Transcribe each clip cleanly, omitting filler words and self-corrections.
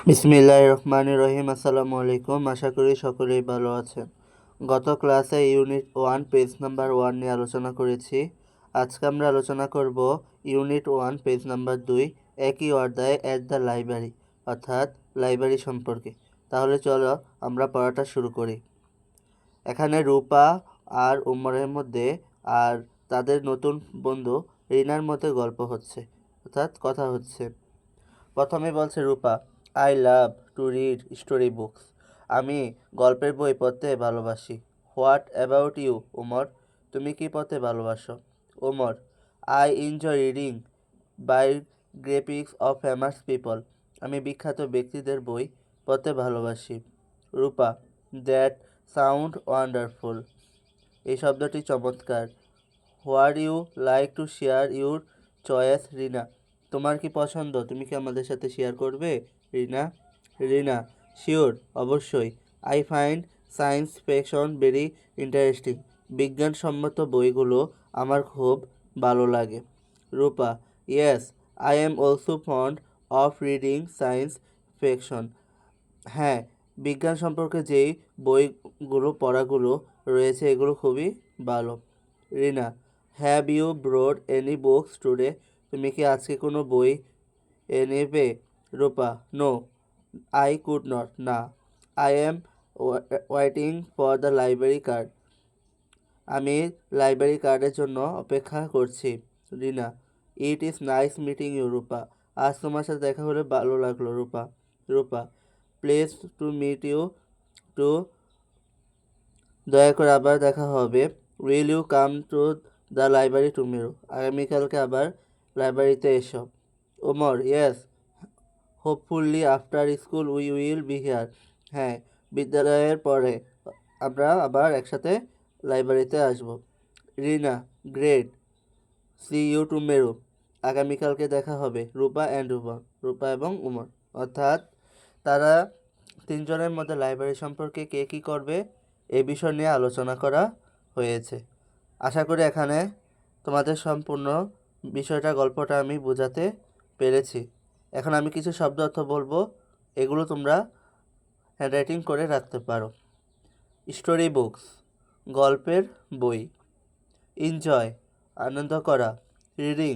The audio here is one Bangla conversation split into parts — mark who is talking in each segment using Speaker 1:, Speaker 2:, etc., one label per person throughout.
Speaker 1: বিসমিল্লাহির রহমানির রহিম। আসসালামু আলাইকুম। আশা করি সকলেই ভালো আছেন। গত ক্লাসে ইউনিট 1 পেজ নাম্বার 1 নিয়ে আলোচনা করেছি। আজকে আমরা আলোচনা করব ইউনিট 1 পেজ নাম্বার 2 একই অধ্যায় এট দ্য লাইব্রেরি, অর্থাৎ লাইব্রেরি সম্পর্কে। তাহলে চলো আমরা পড়াটা শুরু করি। এখানে রূপা আর উমরের মধ্যে আর তাদের নতুন বন্ধু রিনার মধ্যে গল্প হচ্ছে, অর্থাৎ কথা হচ্ছে। প্রথমে বলছে Rupa, I love to read story books. আমি গল্পের বই পড়তে ভালোবাসি। What about you Omar? তুমি কি পড়তে ভালোবাসো? Omar, I enjoy reading biographies of famous people. আমি বিখ্যাত ব্যক্তিদের বই পড়তে ভালোবাসি। Rupa, that sound wonderful. এই শব্দটি চমৎকার। What you like to share your choice Rina? তোমার কি পছন্দ, তুমি কি আমাদের সাথে শেয়ার করবে রিনা? রিনা, শিওর, অবশ্যই। I find science fiction very interesting. বিজ্ঞানসম্মত বইগুলো আমার খুব ভালো লাগে। Rupa, yes, I am also fond of reading science fiction. হ্যাঁ, বিজ্ঞান সম্পর্কে যেই পড়াগুলো রয়েছে এগুলো খুবই ভালো। Rina, have you brought any books today? তুমি কি আজকে কোনো বই নেবে? Rupa, no, I could not. না, I am waiting for the library card. আমি লাইব্রেরি কার্ডের জন্য অপেক্ষা করছি। Rina, it is nice meeting you Rupa. আজ তোমার সাথে দেখা হলে ভালো লাগলো রূপা। Rupa, pleased to meet you too. দয়া করে আবার দেখা হবে। Will you come to the library tomorrow? আগামীকালকে আবার লাইব্রেরিতে এসো। Omar, yes, hopefully after school we will be here. হ্যাঁ, বিদ্যালয়ের পরে আমরা আবার একসাথে লাইব্রেরিতে আসব। Rina, great, see you tomorrow. আগামীকালকে দেখা হবে। রূপা অ্যান্ড উমর। রূপা এবং উমর, অর্থাৎ তারা তিনজনের মধ্যে লাইব্রেরি সম্পর্কে কে কী করবে এই বিষয় নিয়ে আলোচনা করা হয়েছে। আশা করি এখানে তোমাদের সম্পূর্ণ গল্পটা আমি বোঝাতে পেরেছি। এখন আমি কিছু শব্দ অর্থ বলবো, এগুলো তোমরা হ্যান্ডরাইটিং করে রাখতে পারো। স্টোরি বুকস, গল্পের বই। এনজয়, আনন্দ করা। রিডিং,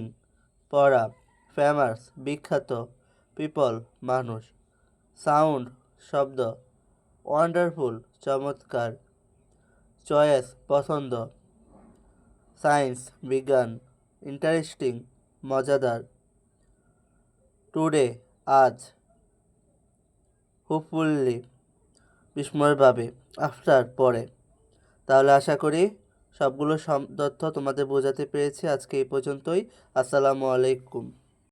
Speaker 1: পড়া। ফেমাস, বিখ্যাত। পিপল, মানুষ। সাউন্ড, শব্দ। ওয়ান্ডারফুল, চমৎকার। চয়েস, পছন্দ। সায়েন্স, বিজ্ঞান। ইন্টারেস্টিং, মজাদার। টুডে, আজ। হোপফুলি, বিস্ময়ভাবে। আফটার, পরে। তাহলে আশা করি সবগুলো তথ্য তোমাদের বোঝাতে পেরেছি। আজকে এই পর্যন্তই। আসসালামু আলাইকুম।